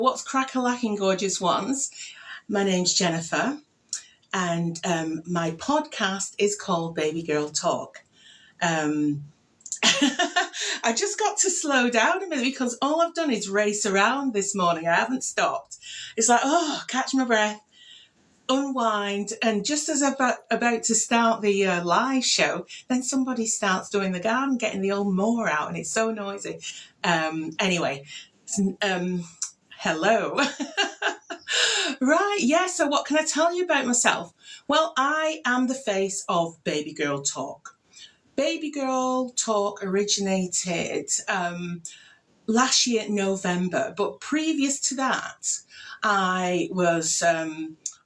What's crack-a-lacking, gorgeous ones? My name's Jennifer, and my podcast is called Bbygirltalk. I just got to slow down a minute because all I've done is race around this morning. I haven't stopped. It's like, catch my breath, unwind, and just as I'm about to start the live show, then somebody starts doing the garden, getting the old mower out, and it's so noisy. Anyway, hello. Right, yeah, so what can I tell you about myself? Well, I am the face of Bbygirltalk. Bbygirltalk originated last year in November, but previous to that, I was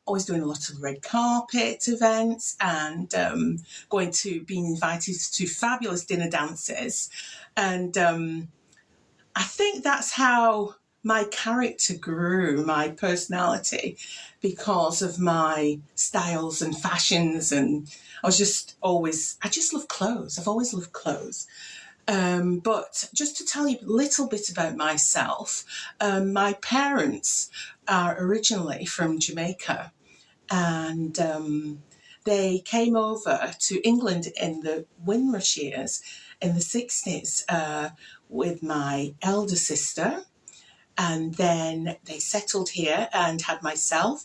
always doing a lot of red carpet events and being invited to fabulous dinner dances. And I think that's how my character grew, my personality, because of my styles and fashions. And I just love clothes. I've always loved clothes. But just to tell you a little bit about myself, my parents are originally from Jamaica, and they came over to England in the Windrush years in the 60s with my elder sister. And then they settled here and had myself,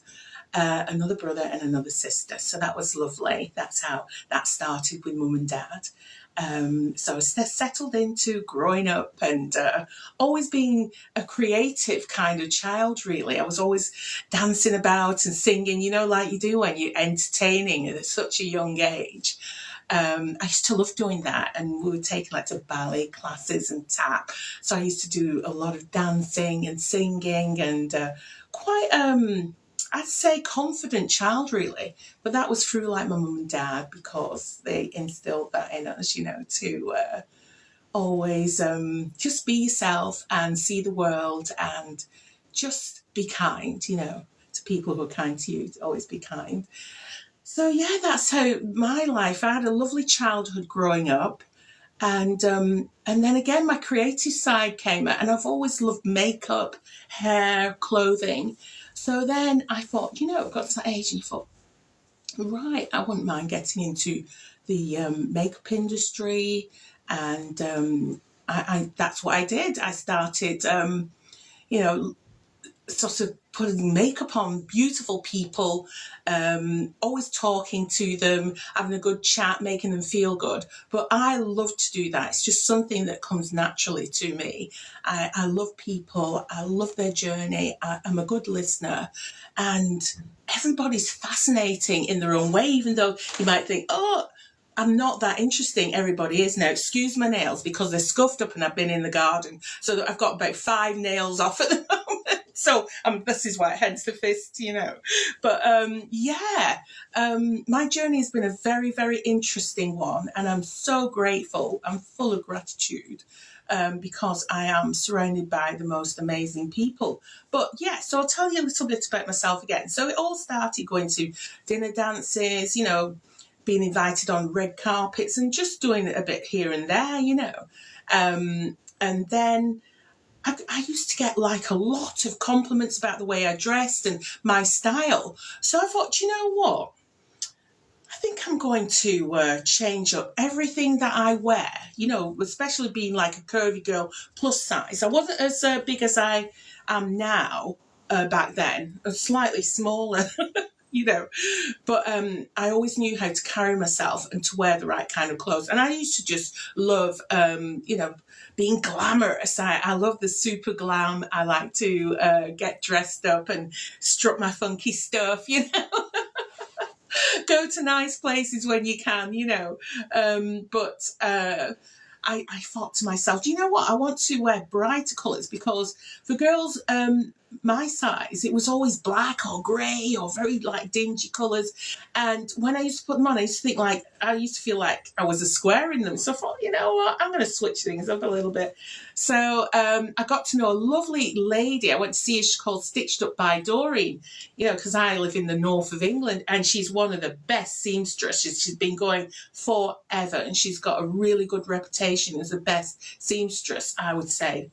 another brother and another sister. So that was lovely. That's how that started with mum and dad. So I was settled into growing up and always being a creative kind of child, really. I was always dancing about and singing, like you do when you're entertaining at such a young age. I used to love doing that, and we would take to ballet classes and tap. So I used to do a lot of dancing and singing, and quite, I'd say, confident child, really. But that was through my mum and dad, because they instilled that in us, to always just be yourself and see the world and just be kind, to people who are kind to you, to always be kind. So yeah, that's how my life. I had a lovely childhood growing up, and then again my creative side came out, and I've always loved makeup, hair, clothing. So then I thought, I got to that age, and you thought, right, I wouldn't mind getting into the makeup industry, and I that's what I did. I started, sort of putting makeup on beautiful people, always talking to them, having a good chat, making them feel good. But I love to do that. It's just something that comes naturally to me. I love people. I love their journey. I'm a good listener. And everybody's fascinating in their own way, even though you might think, I'm not that interesting. Everybody is now. Excuse my nails because they're scuffed up and I've been in the garden. So I've got about 5 nails off at the moment. So this is why, hence the fist, But my journey has been a very, very interesting one. And I'm so grateful. I'm full of gratitude because I am surrounded by the most amazing people. But yeah, so I'll tell you a little bit about myself again. So it all started going to dinner dances, being invited on red carpets and just doing it a bit here and there, and then I used to get a lot of compliments about the way I dressed and my style. So I thought, what? I think I'm going to change up everything that I wear, especially being a curvy girl, plus size. I wasn't as big as I am now back then, slightly smaller. But I always knew how to carry myself and to wear the right kind of clothes. And I used to just love, being glamorous. I love the super glam. I like to get dressed up and strut my funky stuff, Go to nice places when you can, But I thought to myself, do you know what? I want to wear brighter colours, because for girls my size, it was always black or grey or very dingy colours. And when I used to put them on, I used to think I used to feel like I was a square in them. So I thought, you know what? I'm going to switch things up a little bit. So I got to know a lovely lady. I went to see her. She's called Stitched Up by Doreen, because I live in the north of England, and she's one of the best seamstresses. She's been going forever, and she's got a really good reputation as the best seamstress, I would say,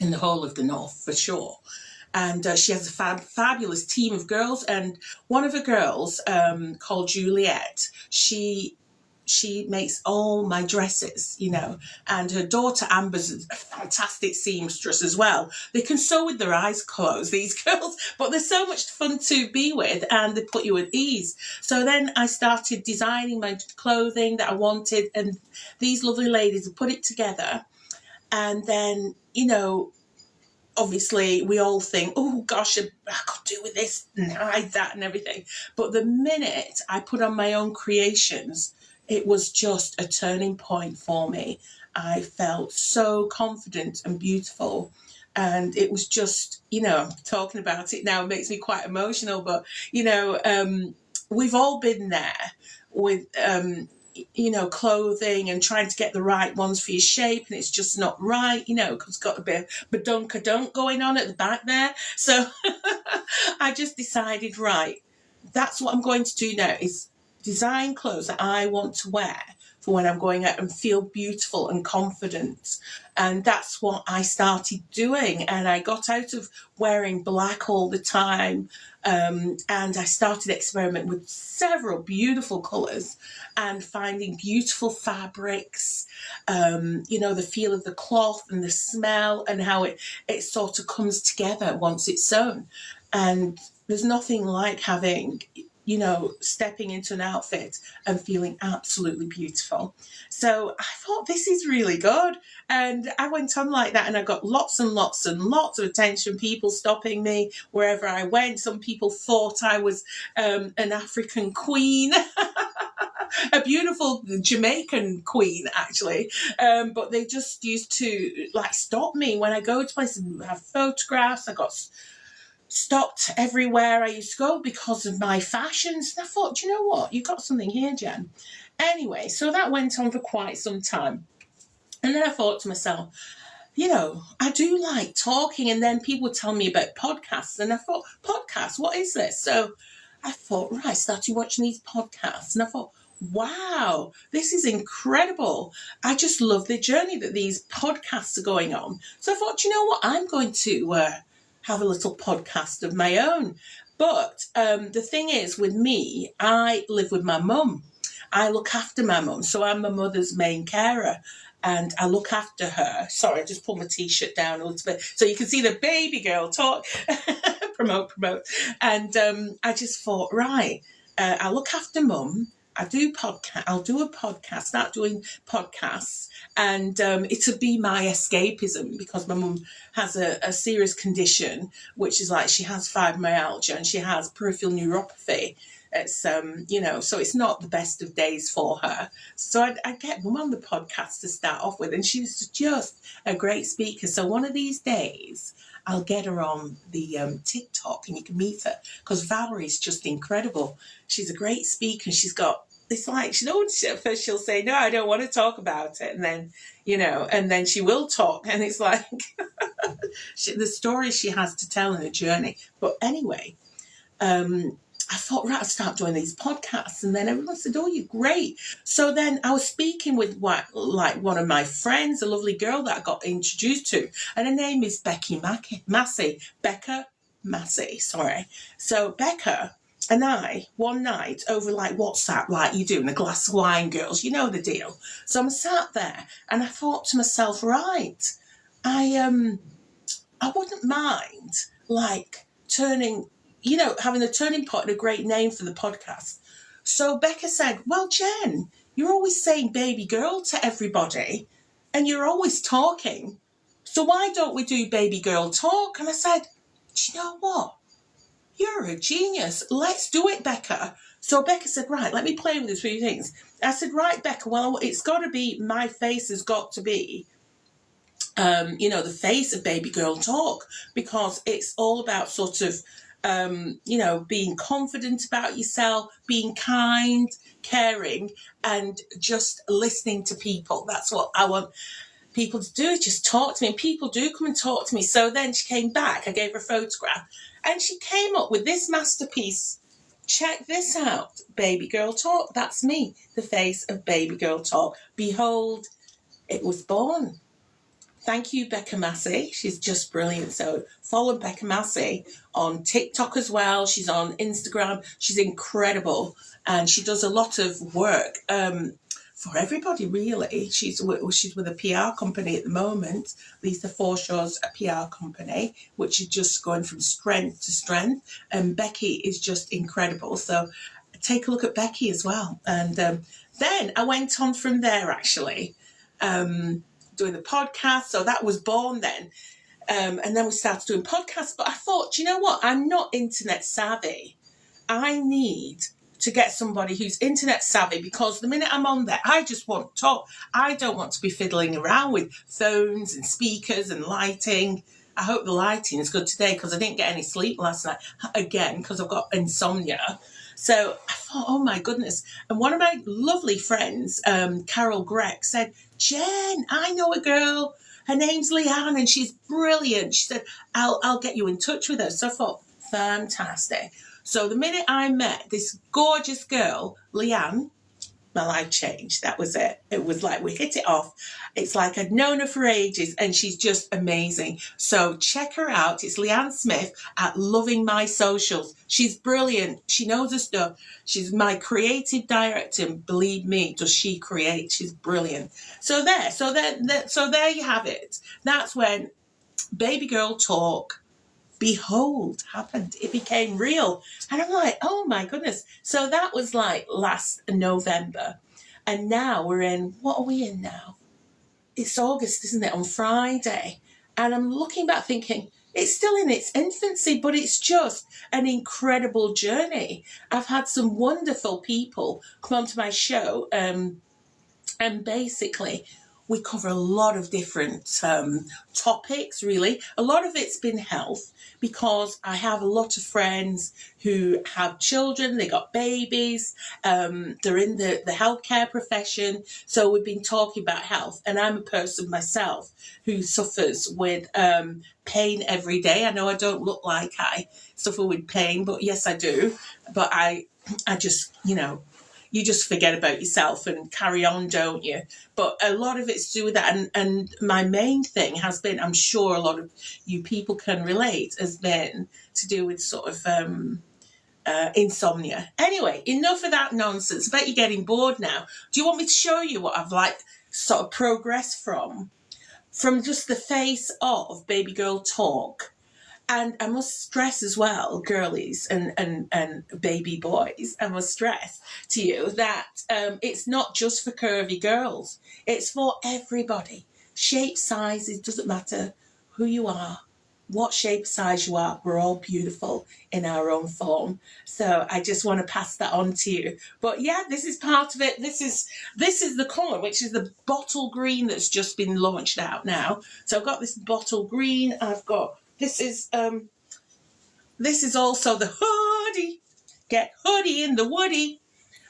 in the whole of the north for sure. and she has a fabulous team of girls. And one of the girls, called Juliet, she makes all my dresses, you know, and her daughter Amber's a fantastic seamstress as well. They can sew with their eyes closed, these girls, but they're so much fun to be with and they put you at ease. So then I started designing my clothing that I wanted, and these lovely ladies have put it together. And then, you know, obviously we all think, oh gosh, I could do with this and hide that and everything. But the minute I put on my own creations, it was just a turning point for me. I felt so confident and beautiful. And it was just, you know, talking about it now makes me quite emotional. But, you know, we've all been there with, you know, clothing and trying to get the right ones for your shape, and it's just not right, you know, because it's got a bit of badunkadunk going on at the back there. So I just decided, right, that's what I'm going to do now, is design clothes that I want to wear for when I'm going out and feel beautiful and confident. And that's what I started doing. And I got out of wearing black all the time. And I started experimenting with several beautiful colours and finding beautiful fabrics, you know, the feel of the cloth and the smell and how it sort of comes together once it's sewn. And there's nothing like having, you know, stepping into an outfit and feeling absolutely beautiful. So I thought, this is really good. And I went on like that, and I got lots and lots and lots of attention, people stopping me wherever I went. Some people thought I was an African queen, a beautiful Jamaican queen, actually. But they just used to like stop me when I go to places and have photographs. I got stopped everywhere I used to go because of my fashions. And I thought, do you know what? You've got something here, Jen. Anyway, so that went on for quite some time. And then I thought to myself, you know, I do like talking. And then people would tell me about podcasts. And I thought, podcasts, what is this? So I thought, right, I started watching these podcasts. And I thought, wow, this is incredible. I just love the journey that these podcasts are going on. So I thought, you know what? I'm going to have a little podcast of my own. But the thing is, with me, I live with my mum. I look after my mum. So I'm my mother's main carer. And I look after her. Sorry, I just pulled my T-shirt down a little bit so you can see the baby girl talk. promote. And I just thought, right, I look after mum. I'll do a podcast, start doing podcasts, and it'll be my escapism, because my mum has a serious condition, which is like she has fibromyalgia and she has peripheral neuropathy. It's, you know, so it's not the best of days for her. So I'd get mum on the podcast to start off with, and she was just a great speaker. So one of these days, I'll get her on the TikTok and you can meet her, because Valerie's just incredible. She's a great speaker. She's got, it's like, she knows, at first she'll say, no, I don't want to talk about it. And then, you know, and then she will talk. And it's like the stories she has to tell in her journey. But anyway, I thought, right, I'll start doing these podcasts. And then everyone said, oh, you're great. So then I was speaking with one of my friends, a lovely girl that I got introduced to. And her name is Becca Massey, sorry. So Becca and I, one night over like WhatsApp, like you do in a glass of wine, girls, you know the deal. So I'm sat there and I thought to myself, right, I wouldn't mind like having a turning point and a great name for the podcast. So Becca said, well, Jen, you're always saying baby girl to everybody and you're always talking. So why don't we do Baby Girl Talk? And I said, do you know what? You're a genius. Let's do it, Becca. So Becca said, right, let me play with these few things. I said, right, Becca, well, it's got to be, my face has got to be, the face of Baby Girl Talk, because it's all about sort of, being confident about yourself, being kind, caring, and just listening to people. That's what I want people to do, just talk to me. And people do come and talk to me. So then she came back, I gave her a photograph, and she came up with this masterpiece. Check this out, Baby Girl Talk. That's me, the face of Baby Girl Talk. Behold, it was born. thank you, Becca Massey. She's just brilliant. So follow Becca Massey on TikTok as well. She's on Instagram. She's incredible. And she does a lot of work for everybody, really. She's with a PR company at the moment. Lisa Forshaw's a PR company, which is just going from strength to strength. And Becky is just incredible. So take a look at Becky as well. And then I went on from there, actually, doing the podcast. So that was born then. And then we started doing podcasts. But I thought, you know what? I'm not internet savvy. I need to get somebody who's internet savvy, because the minute I'm on there, I just want to talk. I don't want to be fiddling around with phones and speakers and lighting. I hope the lighting is good today, because I didn't get any sleep last night again, because I've got insomnia. So I thought, oh my goodness. And one of my lovely friends, Carol Gregg, said, Jen, I know a girl. Her name's Leanne and she's brilliant. She said, I'll get you in touch with her. So I thought, fantastic. So the minute I met this gorgeous girl, Leanne, my life changed. That was it. It was like we hit it off. It's like I'd known her for ages, and she's just amazing. So check her out. It's Leanne Smith at Loving My Socials. She's brilliant. She knows her stuff. She's my creative director, and believe me, does she create? She's brilliant. So there you have it. That's when Bbygirltalk, behold, happened. It became real. And I'm like, oh my goodness. So that was like last November. And now we're in, what are we in now? It's August, isn't it? On Friday. And I'm looking back thinking, it's still in its infancy, but it's just an incredible journey. I've had some wonderful people come onto my show, and basically we cover a lot of different topics, really. A lot of it's been health, because I have a lot of friends who have children, they got babies, they're in the healthcare profession. So we've been talking about health. And I'm a person myself who suffers with pain every day. I know I don't look like I suffer with pain, but yes, I do. But I just, you just forget about yourself and carry on, don't you? But a lot of it's to do with that. And my main thing has been, I'm sure a lot of you people can relate, has been to do with sort of insomnia. Anyway, enough of that nonsense. I bet you're getting bored now. Do you want me to show you what I've sort of progressed from just the face of Bbygirltalk? And I must stress as well, girlies and baby boys, I must stress to you that it's not just for curvy girls. It's for everybody. Shape, size, it doesn't matter who you are, what shape, size you are. We're all beautiful in our own form. So I just want to pass that on to you. But yeah, this is part of it. This is the colour, which is the bottle green that's just been launched out now. So I've got this bottle green. I've got... This is also the hoodie. Get hoodie in the woody.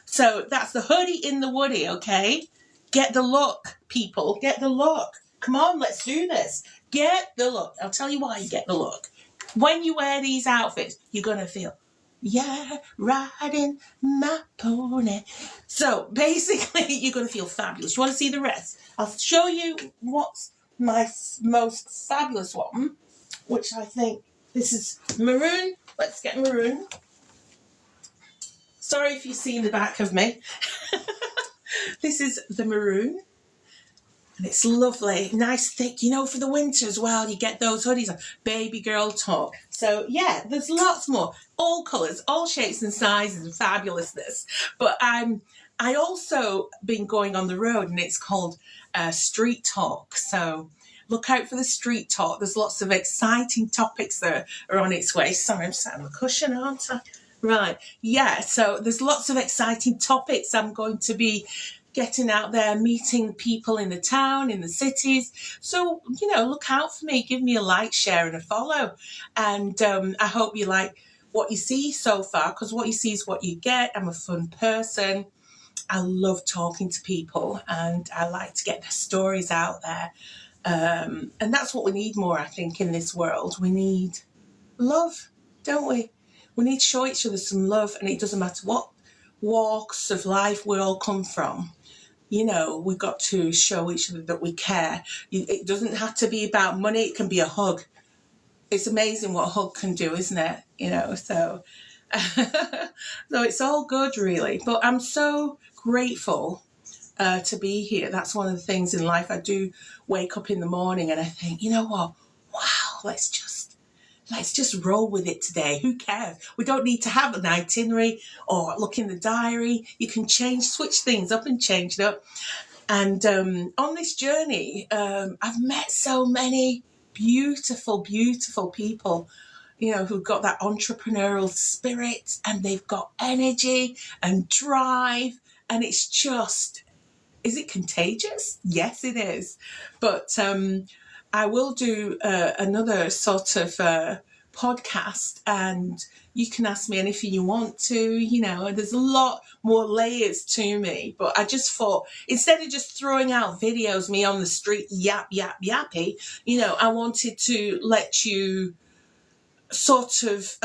So that's the hoodie in the woody, okay? Get the look, people. Get the look. Come on, let's do this. Get the look. I'll tell you why you get the look. When you wear these outfits, you're going to feel, yeah, riding my pony. So basically, you're going to feel fabulous. You want to see the rest? I'll show you what's my most fabulous one, which I think, this is maroon. Let's get maroon. Sorry if you've seen the back of me. This is the maroon. And it's lovely, nice, thick, for the winter as well. You get those hoodies on. Bbygirltalk. So, yeah, there's lots more. All colours, all shapes and sizes and fabulousness. But I also been going on the road, and it's called Street Talk. So look out for the street talk. There's lots of exciting topics that are on its way. Sorry, I'm sat on the cushion, aren't I? Right. Yeah, so there's lots of exciting topics. I'm going to be getting out there, meeting people in the town, in the cities. So, look out for me. Give me a like, share and a follow. And I hope you like what you see so far, because what you see is what you get. I'm a fun person. I love talking to people, and I like to get the stories out there. And that's what we need more, I think, in this world. We need love, don't we? We need to show each other some love, and it doesn't matter what walks of life we all come from. you know, we've got to show each other that we care. It doesn't have to be about money. It can be a hug. It's amazing what a hug can do, isn't it? You know, so so it's all good, really. But I'm so grateful to be here. That's one of the things in life. I do wake up in the morning and I think, you know what? Wow, let's just roll with it today. Who cares? We don't need to have an itinerary or look in the diary. You can switch things up and change it up. And on this journey, I've met so many beautiful, beautiful people, you know, who've got that entrepreneurial spirit, and they've got energy and drive. And it's just, is it contagious? Yes, it is. But I will do another sort of podcast, and you can ask me anything you want to, you know. There's a lot more layers to me, but I just thought, instead of just throwing out videos, me on the street, yappy, you know, I wanted to let you sort of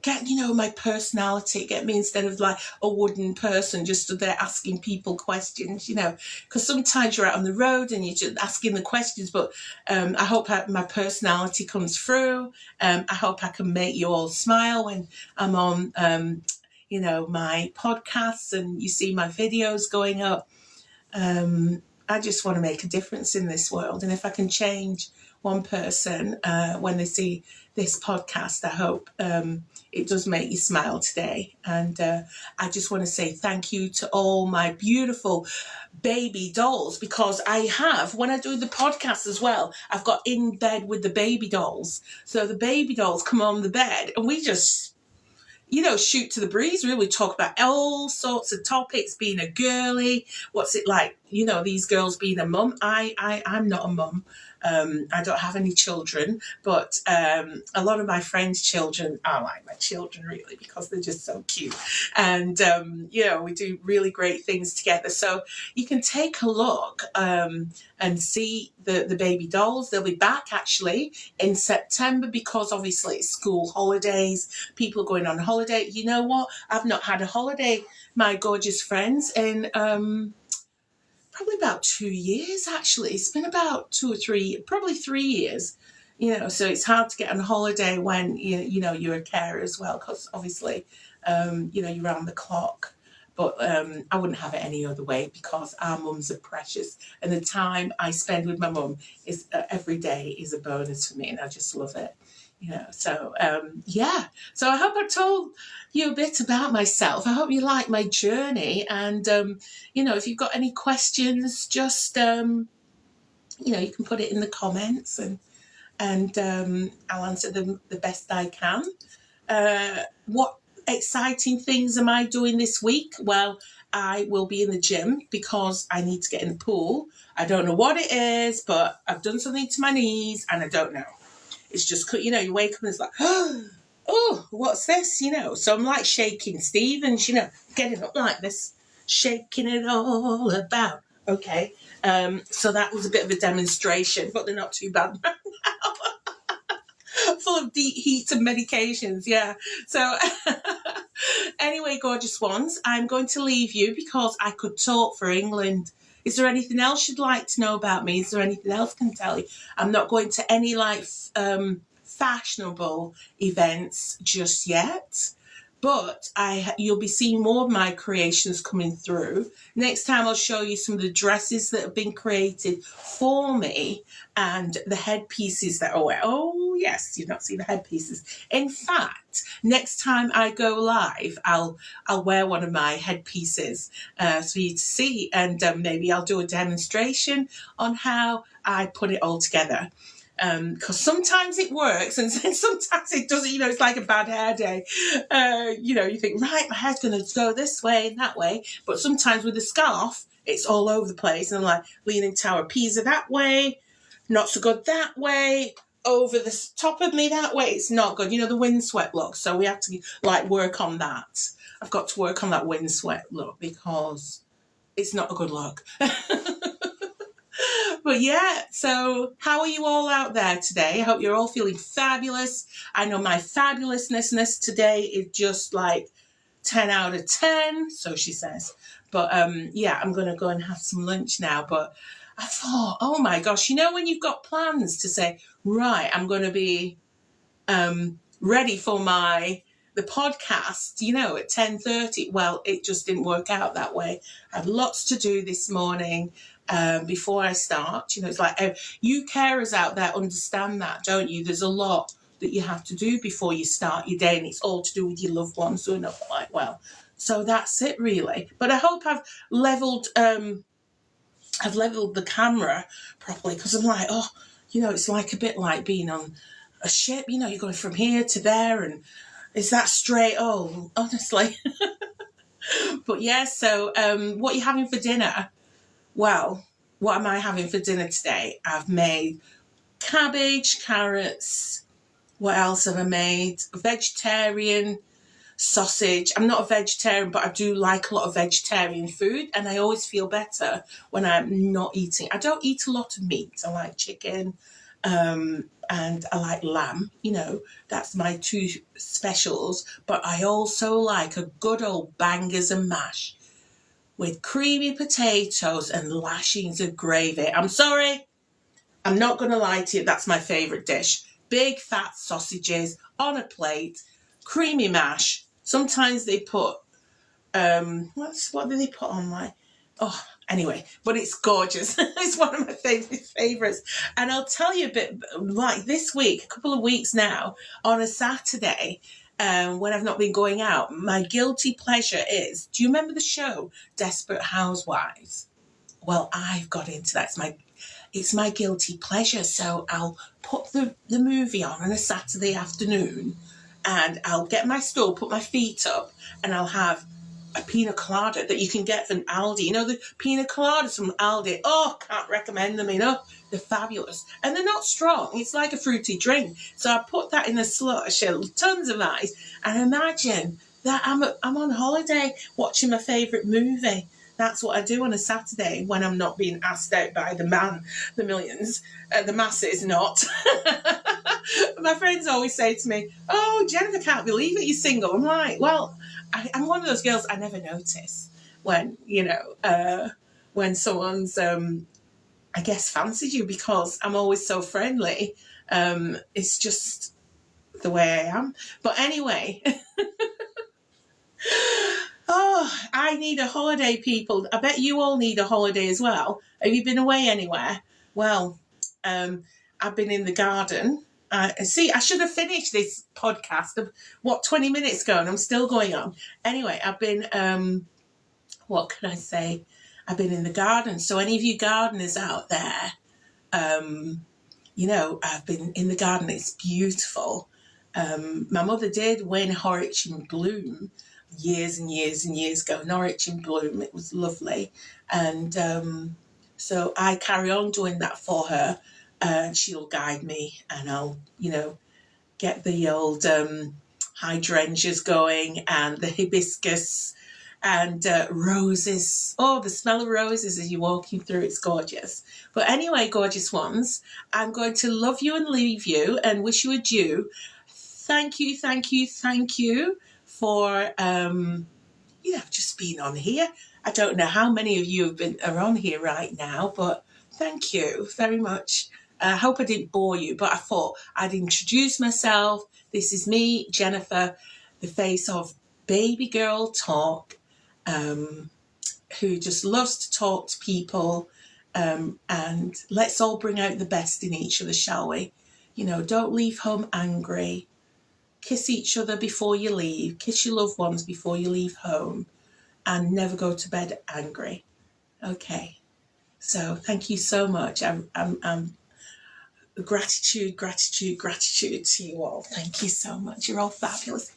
get, you know, my personality, get me, instead of like a wooden person just stood there asking people questions, you know, because sometimes you're out on the road and you're just asking the questions, but I hope my personality comes through. I hope I can make you all smile when I'm on, you know, my podcasts and you see my videos going up. I just want to make a difference in this world, and if I can change one person when they see this podcast, I hope it does make you smile today. And I just want to say thank you to all my beautiful baby dolls, because I have, when I do the podcast as well, I've got in bed with the baby dolls. So the baby dolls come on the bed and we just, you know, shoot to the breeze. Really talk about all sorts of topics, being a girly, what's it like, you know, these girls being a mum. I'm not a mum. I don't have any children, but a lot of my friends' children are like my children, really, because they're just so cute. And, you know, we do really great things together. So you can take a look and see the baby dolls. They'll be back, actually, in September, because obviously it's school holidays, people are going on holiday. You know what? I've not had a holiday, my gorgeous friends, in probably about 2 years, actually. It's been about 2 or 3, probably 3 years, you know, so it's hard to get on holiday when, you know, you're a carer as well, because obviously, you know, you're around the clock. But I wouldn't have it any other way, because our mums are precious, and the time I spend with my mum is every day is a bonus for me, and I just love it. You know, so yeah. So I hope I told you a bit about myself. I hope you like my journey, and you know, if you've got any questions, just you know, you can put it in the comments, and I'll answer them the best I can. What exciting things am I doing this week? Well, I will be in the gym because I need to get in the pool. I don't know what it is, but I've done something to my knees and I don't know. It's just, you know, you wake up and it's like, oh, what's this? You know, so I'm like shaking Stevens, you know, getting up like this, shaking it all about. Okay. So that was a bit of a demonstration, but they're not too bad right now. Full of deep heat and medications. Yeah. So anyway, gorgeous ones, I'm going to leave you because I could talk for England. Is there anything else you'd like to know about me? Is there anything else I can tell you? I'm not going to any like fashionable events just yet, but you'll be seeing more of my creations coming through. Next time I'll show you some of the dresses that have been created for me and the headpieces that I wear. Oh yes, you've not seen the headpieces. In fact, next time I go live, I'll wear one of my headpieces for you to see, and maybe I'll do a demonstration on how I put it all together. Because sometimes it works and sometimes it doesn't, you know, it's like a bad hair day. You know, you think, right, my hair's going to go this way and that way. But sometimes with a scarf, it's all over the place. And I'm like leaning Tower Pisa that way, not so good that way, over the top of me that way. It's not good. You know, the windswept look. So we have to like work on that. I've got to work on that windswept look because it's not a good look. But yeah, so how are you all out there today? I hope you're all feeling fabulous. I know my fabulousness today is just like 10 out of 10, so she says. But yeah, I'm going to go and have some lunch now. But I thought, oh my gosh, you know, when you've got plans to say, right, I'm going to be ready for the podcast, you know, at 10:30. Well, it just didn't work out that way. I had lots to do this morning before I start. You know, it's like you carers out there understand that, don't you? There's a lot that you have to do before you start your day, and it's all to do with your loved ones who are not quite well. So that's it, really. But I hope I've leveled the camera properly, because I'm like, oh, you know, it's like a bit like being on a ship. You know, you're going from here to there, and is that straight? Oh, honestly. But yeah, so what are you having for dinner? Well, what am I having for dinner today? I've made cabbage, carrots. What else have I made? Vegetarian sausage. I'm not a vegetarian, but I do like a lot of vegetarian food, and I always feel better when I'm not eating. I don't eat a lot of meat. I like chicken, and I like lamb. You know, that's my two specials. But I also like a good old bangers and mash with creamy potatoes and lashings of gravy. I'm sorry, I'm not going to lie to you. That's my favourite dish. Big fat sausages on a plate, creamy mash. Sometimes they put, what do they put on my, oh, anyway, but it's gorgeous. It's one of my favourites. And I'll tell you a bit, like this week, a couple of weeks now, on a Saturday, when I've not been going out, my guilty pleasure is, do you remember the show, Desperate Housewives? Well, I've got into that. It's my guilty pleasure. So I'll put the movie on a Saturday afternoon, and I'll get my stool, put my feet up, and I'll have a pina colada that you can get from Aldi. You know, the pina coladas from Aldi. Oh, can't recommend them enough. They're fabulous. And they're not strong. It's like a fruity drink. So I put that in a slush, tons of ice, and imagine that I'm on holiday watching my favourite movie. That's what I do on a Saturday when I'm not being asked out by the millions, the masses not. My friends always say to me, oh, Jennifer, can't believe it, you're single. I'm like, well, I'm one of those girls, I never notice when, you know, when someone's, I guess, fancied you, because I'm always so friendly. It's just the way I am. But anyway... Oh, I need a holiday, people. I bet you all need a holiday as well. Have you been away anywhere? Well, I've been in the garden. See, I should have finished this podcast, 20 minutes ago, and I'm still going on. Anyway, I've been, what can I say? I've been in the garden. So any of you gardeners out there, you know, I've been in the garden. It's beautiful. My mother did win Norwich in Bloom years and years and years ago. Norwich in Bloom, it was lovely. And so I carry on doing that for her, and she'll guide me, and I'll, you know, get the old hydrangeas going, and the hibiscus, and roses. Oh, the smell of roses as you're walking through, it's gorgeous. But anyway, gorgeous ones, I'm going to love you and leave you and wish you adieu. Thank you, thank you, thank you for, you know, just being on here. I don't know how many of you are on here right now, but thank you very much. I hope I didn't bore you, but I thought I'd introduce myself. This is me, Jennifer, the face of Bbygirltalk, who just loves to talk to people, and let's all bring out the best in each other, shall we? You know, don't leave home angry. Kiss each other before you leave. Kiss your loved ones before you leave home. And never go to bed angry. Okay. So thank you so much. I'm gratitude to you all. Thank you so much. You're all fabulous.